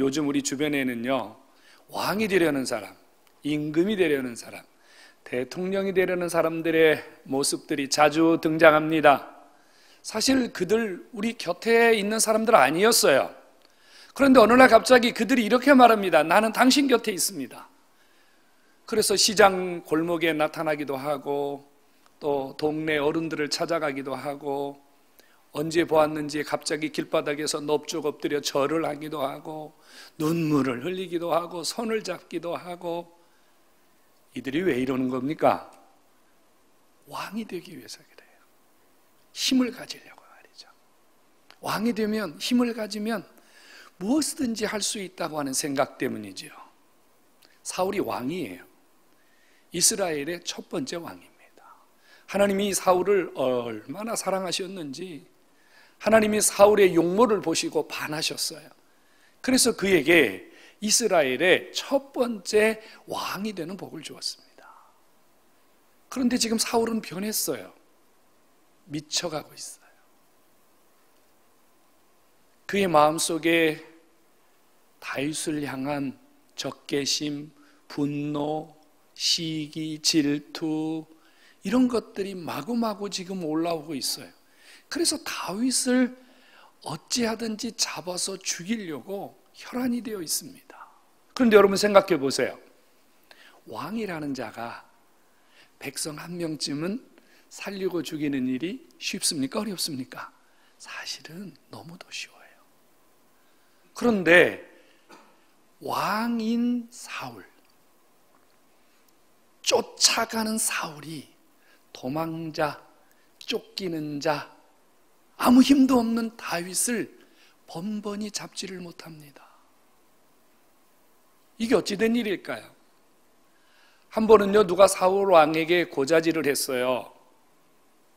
요즘 우리 주변에는요, 왕이 되려는 사람, 임금이 되려는 사람, 대통령이 되려는 사람들의 모습들이 자주 등장합니다. 사실 그들 우리 곁에 있는 사람들 아니었어요. 그런데 어느 날 갑자기 그들이 이렇게 말합니다. 나는 당신 곁에 있습니다. 그래서 시장 골목에 나타나기도 하고 또 동네 어른들을 찾아가기도 하고 언제 보았는지 갑자기 길바닥에서 넙죽 엎드려 절을 하기도 하고 눈물을 흘리기도 하고 손을 잡기도 하고. 이들이 왜 이러는 겁니까? 왕이 되기 위해서 그래요. 힘을 가지려고 말이죠. 왕이 되면, 힘을 가지면 무엇이든지 할 수 있다고 하는 생각 때문이지요. 사울이 왕이에요. 이스라엘의 첫 번째 왕입니다. 하나님이 사울을 얼마나 사랑하셨는지 하나님이 사울의 용모를 보시고 반하셨어요. 그래서 그에게 이스라엘의 첫 번째 왕이 되는 복을 주었습니다. 그런데 지금 사울은 변했어요. 미쳐가고 있어요. 그의 마음속에 다윗을 향한 적개심, 분노, 시기, 질투 이런 것들이 마구마구 지금 올라오고 있어요. 그래서 다윗을 어찌하든지 잡아서 죽이려고 혈안이 되어 있습니다. 그런데 여러분 생각해 보세요. 왕이라는 자가 백성 한 명쯤은 살리고 죽이는 일이 쉽습니까? 어렵습니까? 사실은 너무도 쉬워요. 그런데 왕인 사울, 쫓아가는 사울이 도망자, 쫓기는 자, 아무 힘도 없는 다윗을 번번이 잡지를 못합니다. 이게 어찌 된 일일까요? 한 번은요, 누가 사울 왕에게 고자질을 했어요.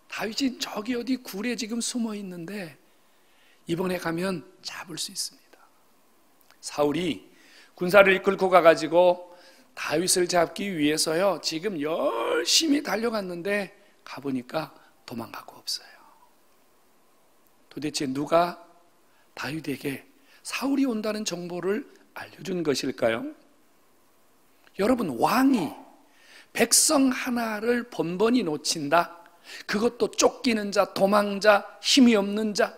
다윗이 저기 어디 굴에 지금 숨어 있는데 이번에 가면 잡을 수 있습니다. 사울이 군사를 이끌고 가가지고 다윗을 잡기 위해서요, 지금 열심히 달려갔는데 가보니까 도망가고 없어요. 도대체 누가 다윗에게 사울이 온다는 정보를 알려준 것일까요? 여러분, 왕이 백성 하나를 번번이 놓친다? 그것도 쫓기는 자, 도망자, 힘이 없는 자,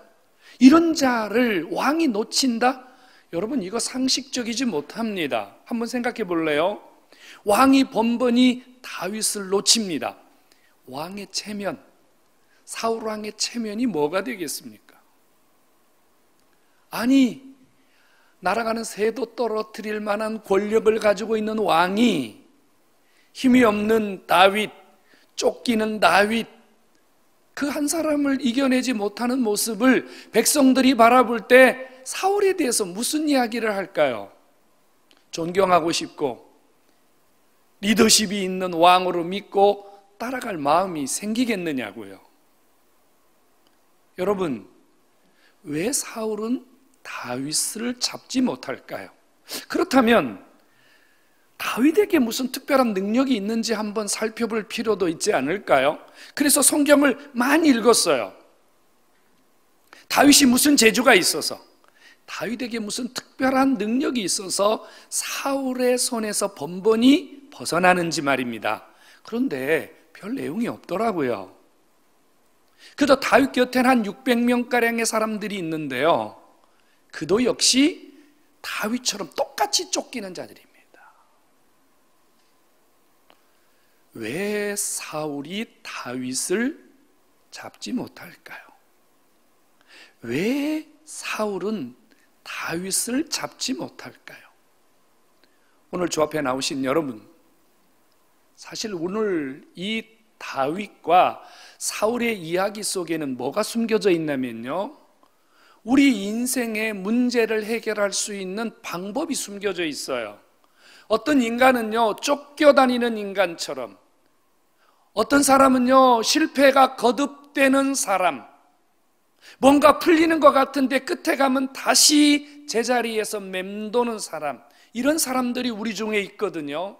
이런 자를 왕이 놓친다? 여러분, 이거 상식적이지 못합니다. 한번 생각해 볼래요? 왕이 번번이 다윗을 놓칩니다. 왕의 체면, 사울 왕의 체면이 뭐가 되겠습니까? 아니, 날아가는 새도 떨어뜨릴 만한 권력을 가지고 있는 왕이 힘이 없는 다윗, 쫓기는 다윗, 그 한 사람을 이겨내지 못하는 모습을 백성들이 바라볼 때 사울에 대해서 무슨 이야기를 할까요? 존경하고 싶고 리더십이 있는 왕으로 믿고 따라갈 마음이 생기겠느냐고요. 여러분, 왜 사울은 다윗을 잡지 못할까요? 그렇다면 다윗에게 무슨 특별한 능력이 있는지 한번 살펴볼 필요도 있지 않을까요? 그래서 성경을 많이 읽었어요. 다윗이 무슨 재주가 있어서, 다윗에게 무슨 특별한 능력이 있어서 사울의 손에서 번번이 벗어나는지 말입니다. 그런데 별 내용이 없더라고요. 그저 다윗 곁엔 한 600명가량의 사람들이 있는데요, 그도 역시 다윗처럼 똑같이 쫓기는 자들입니다. 왜 사울이 다윗을 잡지 못할까요? 왜 사울은 다윗을 잡지 못할까요? 오늘 주 앞에 나오신 여러분, 사실 오늘 이 다윗과 사울의 이야기 속에는 뭐가 숨겨져 있냐면요, 우리 인생의 문제를 해결할 수 있는 방법이 숨겨져 있어요. 어떤 인간은요, 쫓겨다니는 인간처럼, 어떤 사람은요, 실패가 거듭되는 사람, 뭔가 풀리는 것 같은데 끝에 가면 다시 제자리에서 맴도는 사람, 이런 사람들이 우리 중에 있거든요.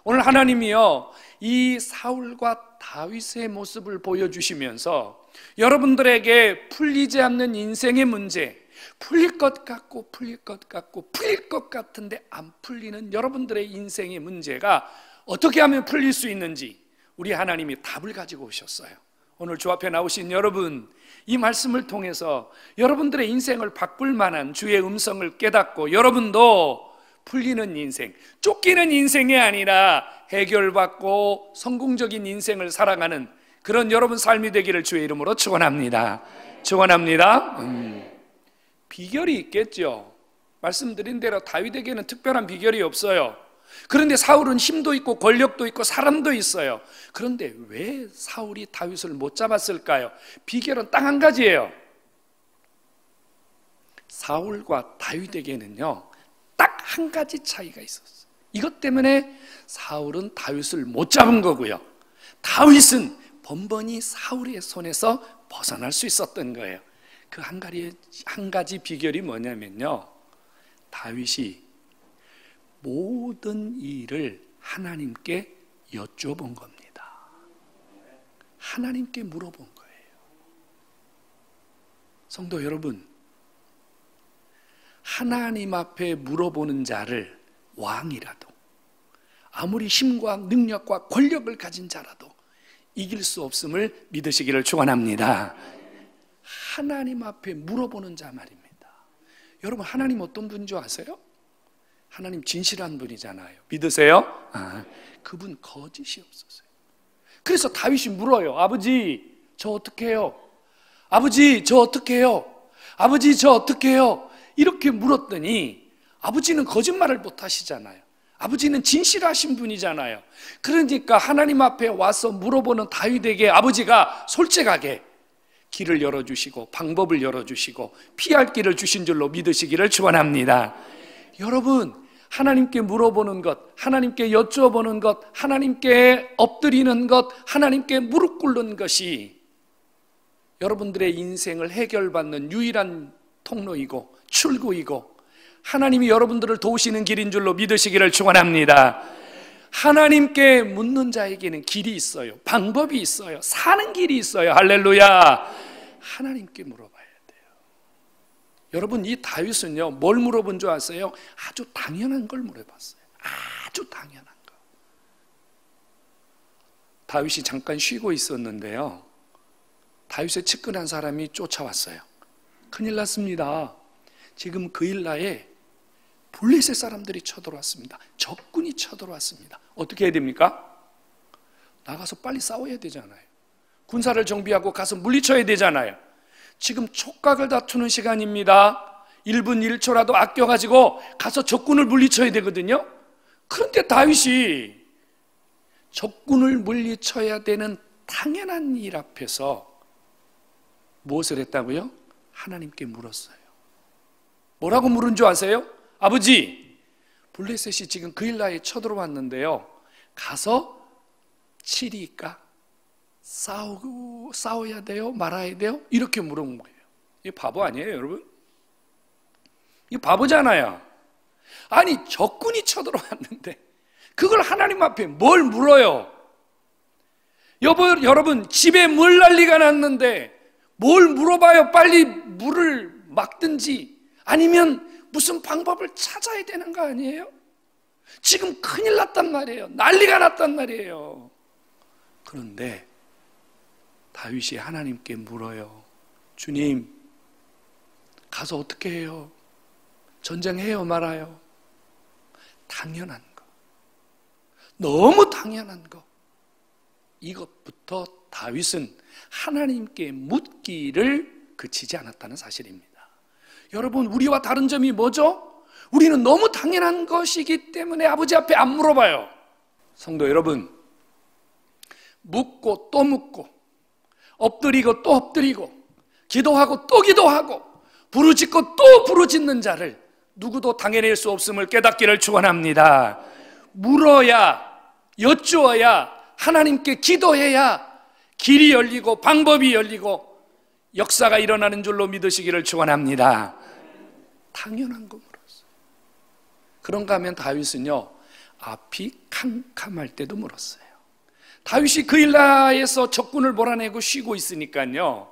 오늘 하나님이요, 이 사울과 다윗의 모습을 보여주시면서 여러분들에게 풀리지 않는 인생의 문제, 풀릴 것 같고 풀릴 것 같고 풀릴 것 같은데 안 풀리는 여러분들의 인생의 문제가 어떻게 하면 풀릴 수 있는지 우리 하나님이 답을 가지고 오셨어요. 오늘 주 앞에 나오신 여러분, 이 말씀을 통해서 여러분들의 인생을 바꿀 만한 주의 음성을 깨닫고 여러분도 풀리는 인생, 쫓기는 인생이 아니라 해결받고 성공적인 인생을 살아가는 그런 여러분 삶이 되기를 주의 이름으로 축원합니다. 축원합니다. 비결이 있겠죠. 말씀드린 대로 다윗에게는 특별한 비결이 없어요. 그런데 사울은 힘도 있고 권력도 있고 사람도 있어요. 그런데 왜 사울이 다윗을 못 잡았을까요? 비결은 딱 한 가지예요. 사울과 다윗에게는요, 딱 한 가지 차이가 있었어요. 이것 때문에 사울은 다윗을 못 잡은 거고요, 다윗은 번번이 사울의 손에서 벗어날 수 있었던 거예요. 그 한 가지 비결이 뭐냐면요, 다윗이 모든 일을 하나님께 여쭤본 겁니다. 하나님께 물어본 거예요. 성도 여러분, 하나님 앞에 물어보는 자를 왕이라도 아무리 힘과 능력과 권력을 가진 자라도 이길 수 없음을 믿으시기를 축원합니다. 하나님 앞에 물어보는 자 말입니다. 여러분, 하나님 어떤 분인 줄 아세요? 하나님 진실한 분이잖아요. 믿으세요? 그분 거짓이 없었어요. 그래서 다윗이 물어요. 아버지, 저 어떻게 해요? 아버지, 저 어떻게 해요? 아버지, 저 어떻게 해요? 이렇게 물었더니 아버지는 거짓말을 못 하시잖아요. 아버지는 진실하신 분이잖아요. 그러니까 하나님 앞에 와서 물어보는 다윗에게 아버지가 솔직하게 길을 열어주시고 방법을 열어주시고 피할 길을 주신 줄로 믿으시기를 축원합니다. 여러분, 하나님께 물어보는 것, 하나님께 여쭤보는 것, 하나님께 엎드리는 것, 하나님께 무릎 꿇는 것이 여러분들의 인생을 해결받는 유일한 통로이고 출구이고 하나님이 여러분들을 도우시는 길인 줄로 믿으시기를 축원합니다. 하나님께 묻는 자에게는 길이 있어요. 방법이 있어요. 사는 길이 있어요. 할렐루야. 하나님께 물어봐야 돼요. 여러분, 이 다윗은요, 뭘 물어본 줄 아세요? 아주 당연한 걸 물어봤어요. 아주 당연한 거. 다윗이 잠깐 쉬고 있었는데요, 다윗의 측근한 사람이 쫓아왔어요. 큰일 났습니다. 지금 그일라에 블레셋 사람들이 쳐들어왔습니다. 적군이 쳐들어왔습니다. 어떻게 해야 됩니까? 나가서 빨리 싸워야 되잖아요. 군사를 정비하고 가서 물리쳐야 되잖아요. 지금 촉각을 다투는 시간입니다. 1분 1초라도 아껴가지고 가서 적군을 물리쳐야 되거든요. 그런데 다윗이 적군을 물리쳐야 되는 당연한 일 앞에서 무엇을 했다고요? 하나님께 물었어요. 뭐라고 물은 줄 아세요? 아버지, 블레셋이 지금 그일라에 쳐들어왔는데요, 가서 치리까? 싸워야 돼요? 말아야 돼요? 이렇게 물은 거예요. 이게 바보 아니에요, 여러분? 이거 바보잖아요. 아니, 적군이 쳐들어왔는데 그걸 하나님 앞에 뭘 물어요? 여러분, 집에 물 난리가 났는데 뭘 물어봐요? 빨리 물을 막든지 아니면 무슨 방법을 찾아야 되는 거 아니에요? 지금 큰일 났단 말이에요. 난리가 났단 말이에요. 그런데 다윗이 하나님께 물어요. 주님, 가서 어떻게 해요? 전쟁해요, 말아요? 당연한 거, 너무 당연한 거, 이것부터 다윗은 하나님께 묻기를 그치지 않았다는 사실입니다. 여러분, 우리와 다른 점이 뭐죠? 우리는 너무 당연한 것이기 때문에 아버지 앞에 안 물어봐요. 성도 여러분, 묻고 또 묻고 엎드리고 또 엎드리고 기도하고 또 기도하고 부르짖고 또 부르짖는 자를 누구도 당해낼 수 없음을 깨닫기를 축원합니다. 물어야, 여쭈어야, 하나님께 기도해야 길이 열리고 방법이 열리고 역사가 일어나는 줄로 믿으시기를 축원합니다. 당연한 거 물었어요. 그런가 하면 다윗은요, 앞이 캄캄할 때도 물었어요. 다윗이 그일라에서 적군을 몰아내고 쉬고 있으니까요,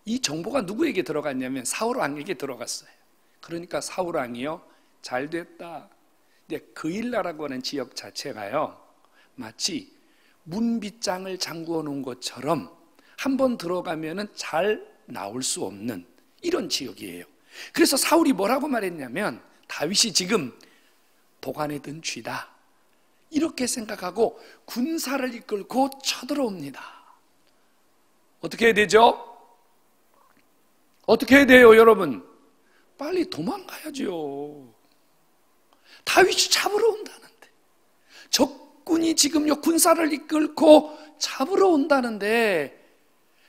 이 정보가 누구에게 들어갔냐면 사울 왕에게 들어갔어요. 그러니까 사울 왕이요, 잘 됐다. 근데 그일라라고 하는 지역 자체가요, 마치 문빗장을 잠그어 놓은 것처럼 한번 들어가면은 잘 나올 수 없는 이런 지역이에요. 그래서 사울이 뭐라고 말했냐면, 다윗이 지금 도간에 든 쥐다, 이렇게 생각하고 군사를 이끌고 쳐들어옵니다. 어떻게 해야 되죠? 어떻게 해야 돼요, 여러분? 빨리 도망가야죠. 다윗이 잡으러 온다는데, 적군이 지금요 군사를 이끌고 잡으러 온다는데,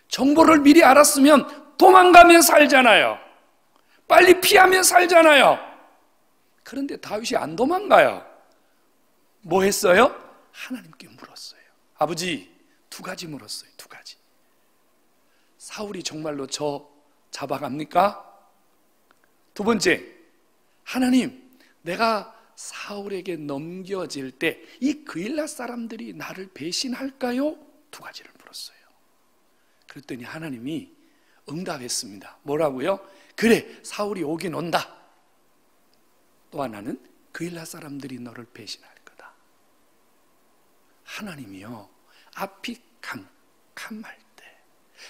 정보를 미리 알았으면 도망가면 살잖아요. 빨리 피하면 살잖아요. 그런데 다윗이 안 도망가요. 뭐 했어요? 하나님께 물었어요. 아버지, 두 가지 물었어요. 두 가지. 사울이 정말로 저 잡아갑니까? 두 번째, 하나님, 내가 사울에게 넘겨질 때 이 그일라 사람들이 나를 배신할까요? 두 가지를 물었어요. 그랬더니 하나님이 응답했습니다. 뭐라고요? 그래, 사울이 오긴 온다. 또 하나는 그일라 사람들이 너를 배신할 거다. 하나님이요, 앞이 캄캄할 때,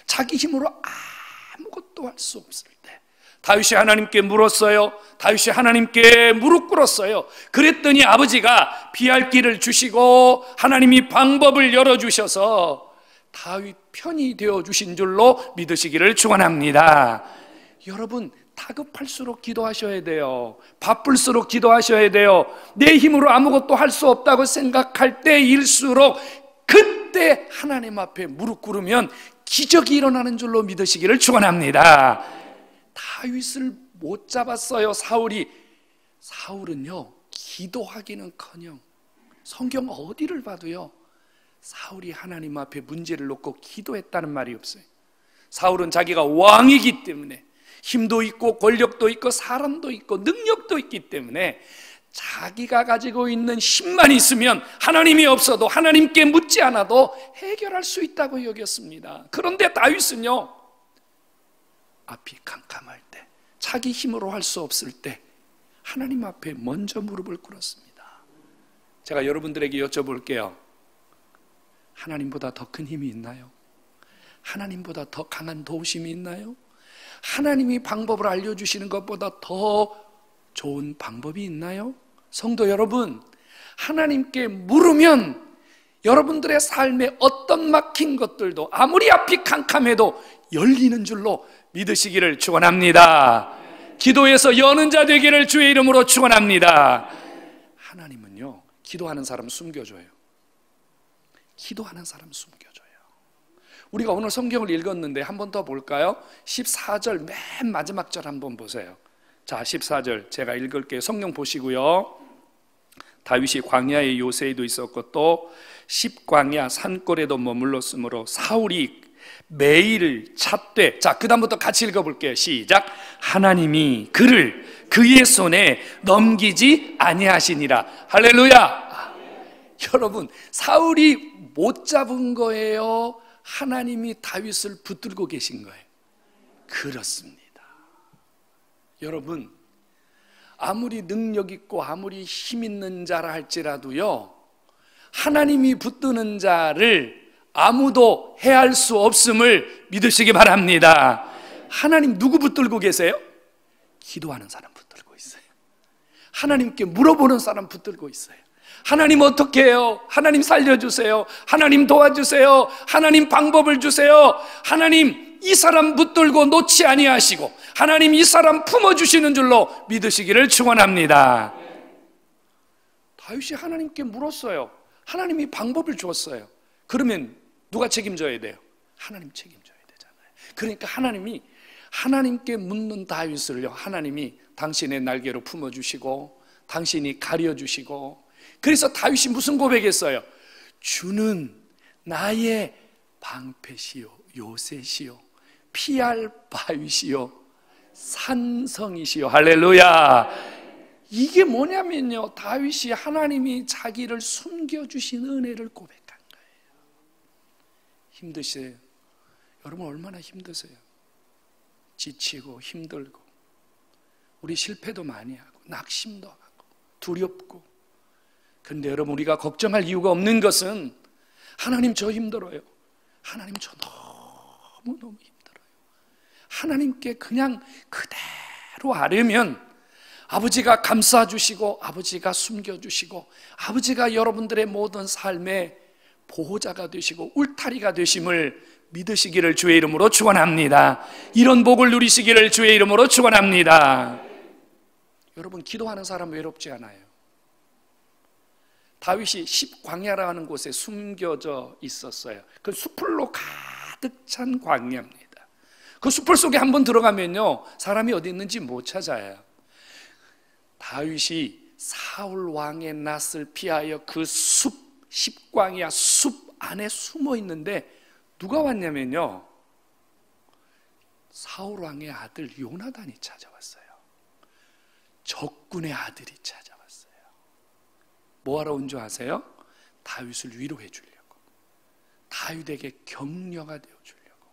자기 힘으로 아무것도 할 수 없을 때 다윗이 하나님께 물었어요. 다윗이 하나님께 무릎 꿇었어요. 그랬더니 아버지가 피할 길을 주시고 하나님이 방법을 열어주셔서 다윗 편이 되어주신 줄로 믿으시기를 축원합니다. 여러분, 다급할수록 기도하셔야 돼요. 바쁠수록 기도하셔야 돼요. 내 힘으로 아무것도 할 수 없다고 생각할 때일수록 그때 하나님 앞에 무릎 꿇으면 기적이 일어나는 줄로 믿으시기를 축원합니다. 다윗을 못 잡았어요, 사울이. 사울은요, 기도하기는커녕 성경 어디를 봐도요, 사울이 하나님 앞에 문제를 놓고 기도했다는 말이 없어요. 사울은 자기가 왕이기 때문에, 힘도 있고 권력도 있고 사람도 있고 능력도 있기 때문에 자기가 가지고 있는 힘만 있으면 하나님이 없어도 하나님께 묻지 않아도 해결할 수 있다고 여겼습니다. 그런데 다윗은요, 앞이 캄캄할 때, 자기 힘으로 할 수 없을 때 하나님 앞에 먼저 무릎을 꿇었습니다. 제가 여러분들에게 여쭤볼게요. 하나님보다 더 큰 힘이 있나요? 하나님보다 더 강한 도우심이 있나요? 하나님이 방법을 알려주시는 것보다 더 좋은 방법이 있나요? 성도 여러분, 하나님께 물으면 여러분들의 삶에 어떤 막힌 것들도 아무리 앞이 캄캄해도 열리는 줄로 믿으시기를 축원합니다. 기도에서 여는 자 되기를 주의 이름으로 축원합니다. 하나님은요, 기도하는 사람 숨겨줘요. 기도하는 사람 숨겨줘요. 우리가 오늘 성경을 읽었는데 한 번 더 볼까요? 14절 맨 마지막 절 한번 보세요. 자, 14절 제가 읽을게요. 성경 보시고요. 다윗이 광야의 요새에도 있었고 또 십광야 산골에도 머물렀으므로 사울이 매일 찾되, 자, 그 다음부터 같이 읽어볼게요. 시작. 하나님이 그를 그의 손에 넘기지 아니하시니라. 할렐루야. 여러분, 사울이 못 잡은 거예요? 하나님이 다윗을 붙들고 계신 거예요? 그렇습니다. 여러분, 아무리 능력 있고 아무리 힘 있는 자라 할지라도요, 하나님이 붙드는 자를 아무도 해할 수 없음을 믿으시기 바랍니다. 하나님 누구 붙들고 계세요? 기도하는 사람 붙들고 있어요. 하나님께 물어보는 사람 붙들고 있어요. 하나님 어떻게 해요? 하나님 살려주세요. 하나님 도와주세요. 하나님 방법을 주세요. 하나님 이 사람 붙들고 놓지 아니하시고 하나님 이 사람 품어주시는 줄로 믿으시기를 축원합니다. 다윗이 하나님께 물었어요. 하나님이 방법을 주었어요. 그러면 누가 책임져야 돼요? 하나님 책임져야 되잖아요. 그러니까 하나님이 하나님께 묻는 다윗을요, 하나님이 당신의 날개로 품어주시고 당신이 가려주시고, 그래서 다윗이 무슨 고백했어요? 주는 나의 방패시요 요새시요 피할 바위시요 산성이시요. 할렐루야. 이게 뭐냐면요, 다윗이 하나님이 자기를 숨겨주신 은혜를 고백한 거예요. 힘드세요? 여러분 얼마나 힘드세요? 지치고 힘들고 우리 실패도 많이 하고 낙심도 하고 두렵고, 그런데 여러분, 우리가 걱정할 이유가 없는 것은 하나님 저 힘들어요, 하나님 저 너무너무 힘들어요, 하나님께 그냥 그대로 아뢰면 아버지가 감싸주시고 아버지가 숨겨주시고 아버지가 여러분들의 모든 삶의 보호자가 되시고 울타리가 되심을 믿으시기를 주의 이름으로 축원합니다. 이런 복을 누리시기를 주의 이름으로 축원합니다. 여러분, 기도하는 사람 외롭지 않아요. 다윗이 십광야라는 곳에 숨겨져 있었어요. 그 숲풀로 가득 찬 광야입니다. 그 숲풀 속에 한번 들어가면요, 사람이 어디 있는지 못 찾아요. 다윗이 사울 왕의 낯을 피하여 그 십광야 숲 안에 숨어 있는데 누가 왔냐면요, 사울 왕의 아들 요나단이 찾아왔어요. 적군의 아들이 찾아왔어요. 뭐하러 온 줄 아세요? 다윗을 위로해 주려고, 다윗에게 격려가 되어 주려고.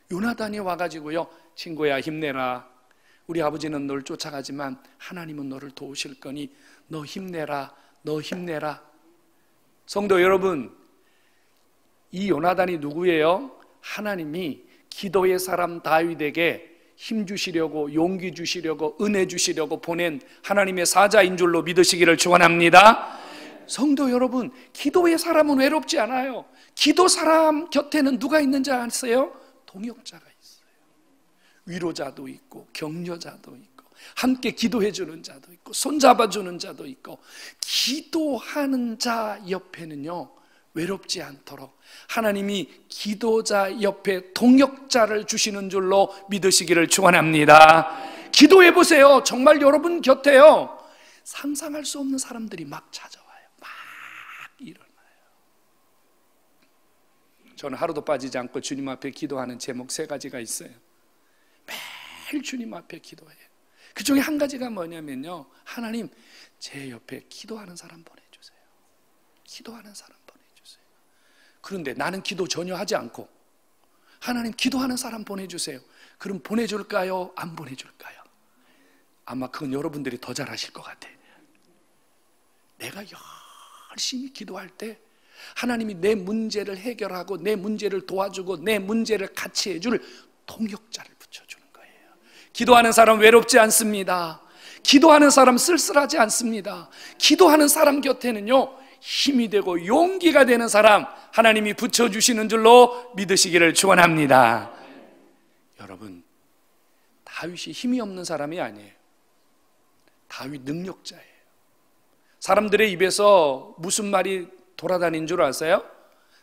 요나단이 와가지고요, 친구야 힘내라, 우리 아버지는 널 쫓아가지만 하나님은 너를 도우실 거니 너 힘내라, 너 힘내라. 성도 여러분, 이 요나단이 누구예요? 하나님이 기도의 사람 다윗에게 힘 주시려고, 용기 주시려고, 은혜 주시려고 보낸 하나님의 사자인 줄로 믿으시기를 축원합니다. 성도 여러분, 기도의 사람은 외롭지 않아요. 기도 사람 곁에는 누가 있는지 아세요? 동역자가 있어요. 위로자도 있고 격려자도 있고 함께 기도해 주는 자도 있고 손잡아 주는 자도 있고, 기도하는 자 옆에는요 외롭지 않도록 하나님이 기도자 옆에 동역자를 주시는 줄로 믿으시기를 축원합니다. 기도해 보세요. 정말 여러분 곁에요, 상상할 수 없는 사람들이 막 찾아와요. 막 일어나요. 저는 하루도 빠지지 않고 주님 앞에 기도하는 제목 3가지가 있어요. 매일 주님 앞에 기도해요. 그 중에 한 가지가 뭐냐면요, 하나님 제 옆에 기도하는 사람 보내주세요. 기도하는 사람 보내주세요. 그런데 나는 기도 전혀 하지 않고 하나님 기도하는 사람 보내주세요. 그럼 보내줄까요? 안 보내줄까요? 아마 그건 여러분들이 더 잘하실 것 같아요. 내가 열심히 기도할 때 하나님이 내 문제를 해결하고 내 문제를 도와주고 내 문제를 같이 해줄 동역자를 붙여주는 거예요. 기도하는 사람 외롭지 않습니다. 기도하는 사람 쓸쓸하지 않습니다. 기도하는 사람 곁에는요 힘이 되고 용기가 되는 사람 하나님이 붙여주시는 줄로 믿으시기를 축원합니다. 여러분, 다윗이 힘이 없는 사람이 아니에요. 다윗 능력자예요. 사람들의 입에서 무슨 말이 돌아다닌 줄 아세요?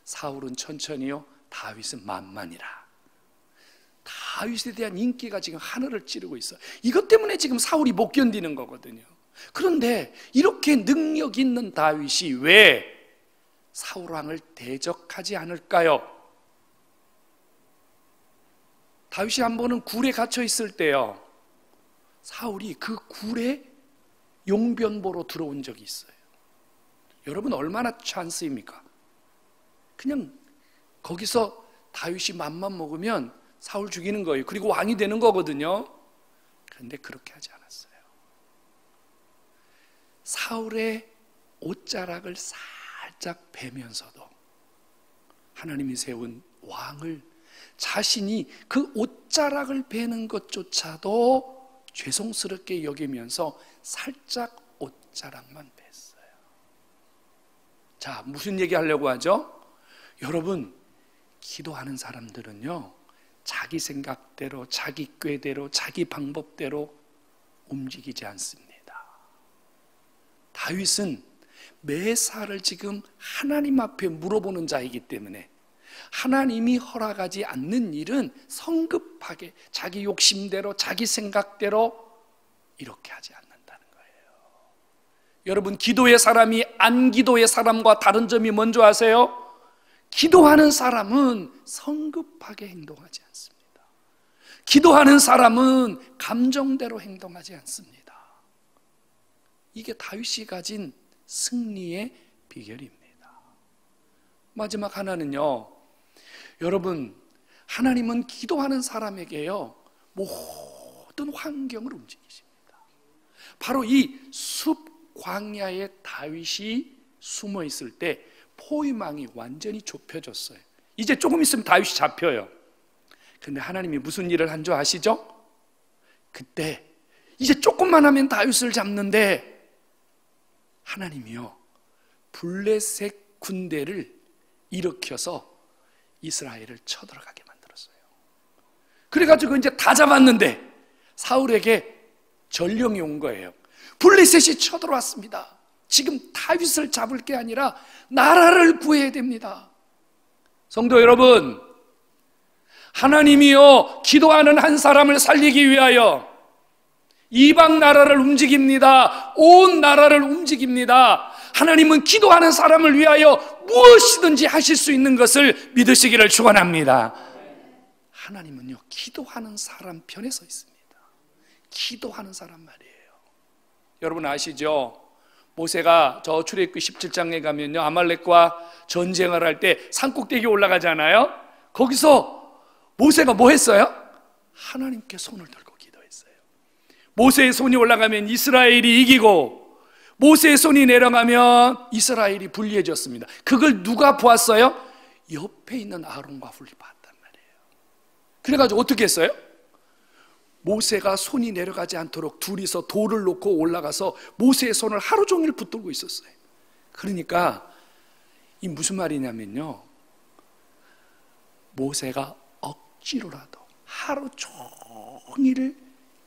사울은 천천히요, 다윗은 만만이라. 다윗에 대한 인기가 지금 하늘을 찌르고 있어요. 이것 때문에 지금 사울이 못 견디는 거거든요. 그런데 이렇게 능력 있는 다윗이 왜 사울 왕을 대적하지 않을까요? 다윗이 한 번은 굴에 갇혀 있을 때요, 사울이 그 굴에 용변보러 들어온 적이 있어요. 여러분 얼마나 찬스입니까? 그냥 거기서 다윗이 맘만 먹으면 사울 죽이는 거예요. 그리고 왕이 되는 거거든요. 그런데 그렇게 하지 않았어요. 사울의 옷자락을 살짝 베면서도 하나님이 세운 왕을 자신이 그 옷자락을 베는 것조차도 죄송스럽게 여기면서 살짝 옷자락만 뱄어요. 자, 무슨 얘기 하려고 하죠? 여러분, 기도하는 사람들은요 자기 생각대로, 자기 꾀대로, 자기 방법대로 움직이지 않습니다. 다윗은 매사를 지금 하나님 앞에 물어보는 자이기 때문에 하나님이 허락하지 않는 일은 성급하게 자기 욕심대로, 자기 생각대로 이렇게 하지 않는다는 거예요. 여러분, 기도의 사람이 안 기도의 사람과 다른 점이 뭔지 아세요? 기도하는 사람은 성급하게 행동하지 않습니다. 기도하는 사람은 감정대로 행동하지 않습니다. 이게 다윗이 가진 승리의 비결입니다. 마지막 하나는요, 여러분, 하나님은 기도하는 사람에게요 모든 환경을 움직이십니다. 바로 이 숲 광야에 다윗이 숨어 있을 때 포위망이 완전히 좁혀졌어요. 이제 조금 있으면 다윗이 잡혀요. 근데 하나님이 무슨 일을 한 줄 아시죠? 그때 이제 조금만 하면 다윗을 잡는데 하나님이요, 블레셋 군대를 일으켜서 이스라엘을 쳐들어가게 만들었어요. 그래가지고 이제 다 잡았는데 사울에게 전령이 온 거예요. 블레셋이 쳐들어왔습니다. 지금 다윗을 잡을 게 아니라 나라를 구해야 됩니다. 성도 여러분, 하나님이요, 기도하는 한 사람을 살리기 위하여 이방 나라를 움직입니다. 온 나라를 움직입니다. 하나님은 기도하는 사람을 위하여 무엇이든지 하실 수 있는 것을 믿으시기를 축원합니다. 하나님은요, 기도하는 사람 편에 서 있습니다. 기도하는 사람 말이에요. 여러분 아시죠? 모세가 저 출애굽기 17장에 가면요, 아말렉과 전쟁을 할 때 산꼭대기에 올라가잖아요. 거기서 모세가 뭐 했어요? 하나님께 손을 들고 기도했어요. 모세의 손이 올라가면 이스라엘이 이기고 모세의 손이 내려가면 이스라엘이 불리해졌습니다. 그걸 누가 보았어요? 옆에 있는 아론과 훌이 봤단 말이에요. 그래가지고 어떻게 했어요? 모세가 손이 내려가지 않도록 둘이서 돌을 놓고 올라가서 모세의 손을 하루 종일 붙들고 있었어요. 그러니까 이 무슨 말이냐면요, 모세가 억지로라도 하루 종일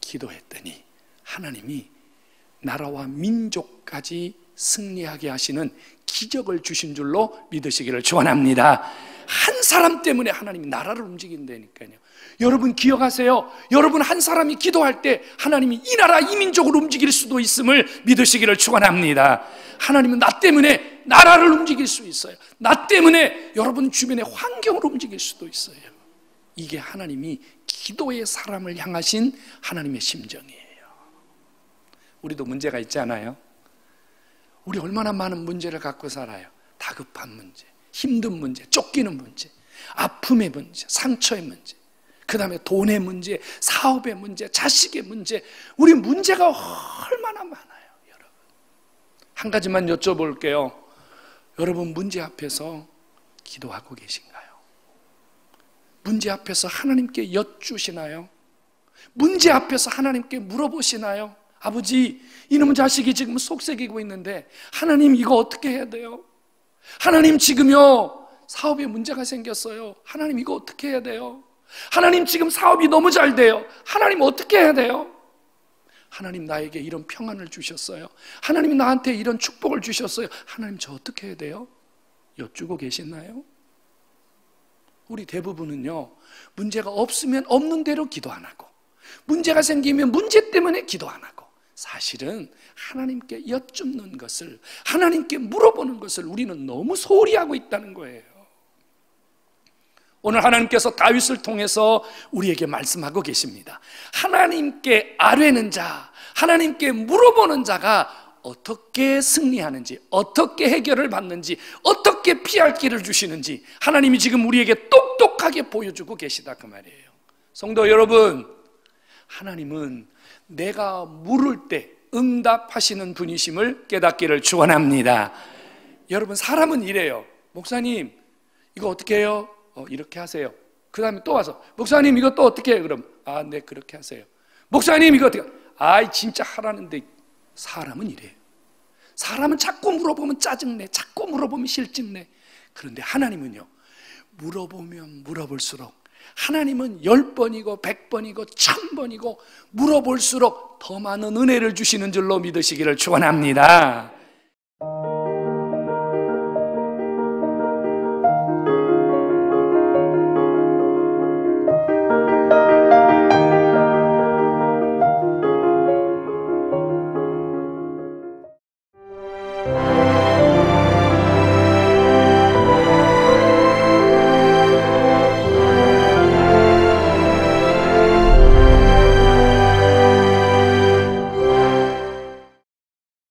기도했더니 하나님이 나라와 민족까지 승리하게 하시는 기적을 주신 줄로 믿으시기를 축원합니다. 한 사람 때문에 하나님이 나라를 움직인다니까요. 여러분 기억하세요. 여러분 한 사람이 기도할 때 하나님이 이 나라 이 민족을 움직일 수도 있음을 믿으시기를 축원합니다. 하나님은 나 때문에 나라를 움직일 수 있어요. 나 때문에 여러분 주변의 환경을 움직일 수도 있어요. 이게 하나님이 기도의 사람을 향하신 하나님의 심정이에요. 우리도 문제가 있잖아요. 우리 얼마나 많은 문제를 갖고 살아요. 다급한 문제, 힘든 문제, 쫓기는 문제, 아픔의 문제, 상처의 문제, 그 다음에 돈의 문제, 사업의 문제, 자식의 문제. 우리 문제가 얼마나 많아요. 여러분, 한 가지만 여쭤볼게요. 여러분 문제 앞에서 기도하고 계신가요? 문제 앞에서 하나님께 여쭈시나요? 문제 앞에서 하나님께 물어보시나요? 아버지, 이놈의 자식이 지금 속썩이고 있는데 하나님 이거 어떻게 해야 돼요? 하나님 지금요 사업에 문제가 생겼어요. 하나님 이거 어떻게 해야 돼요? 하나님 지금 사업이 너무 잘 돼요. 하나님 어떻게 해야 돼요? 하나님 나에게 이런 평안을 주셨어요. 하나님이 나한테 이런 축복을 주셨어요. 하나님 저 어떻게 해야 돼요? 여쭈고 계시나요? 우리 대부분은요, 문제가 없으면 없는 대로 기도 안 하고, 문제가 생기면 문제 때문에 기도 안 하고, 사실은 하나님께 여쭙는 것을, 하나님께 물어보는 것을 우리는 너무 소홀히 하고 있다는 거예요. 오늘 하나님께서 다윗을 통해서 우리에게 말씀하고 계십니다. 하나님께 아뢰는 자, 하나님께 물어보는 자가 어떻게 승리하는지, 어떻게 해결을 받는지, 어떻게 피할 길을 주시는지 하나님이 지금 우리에게 똑똑하게 보여주고 계시다 그 말이에요. 성도 여러분, 하나님은 내가 물을 때 응답하시는 분이심을 깨닫기를 축원합니다. 여러분 사람은 이래요. 목사님 이거 어떻게 해요? 이렇게 하세요. 그 다음에 또 와서 목사님 이거 또 어떻게 해요? 그럼 네 그렇게 하세요. 목사님 이거 어떻게 해요? 진짜 하라는데. 사람은 이래요. 사람은 자꾸 물어보면 짜증내, 자꾸 물어보면 실증내. 그런데 하나님은요, 물어보면 물어볼수록, 하나님은 10번이고 100번이고 1000번이고 물어볼수록 더 많은 은혜를 주시는 줄로 믿으시기를 축원합니다.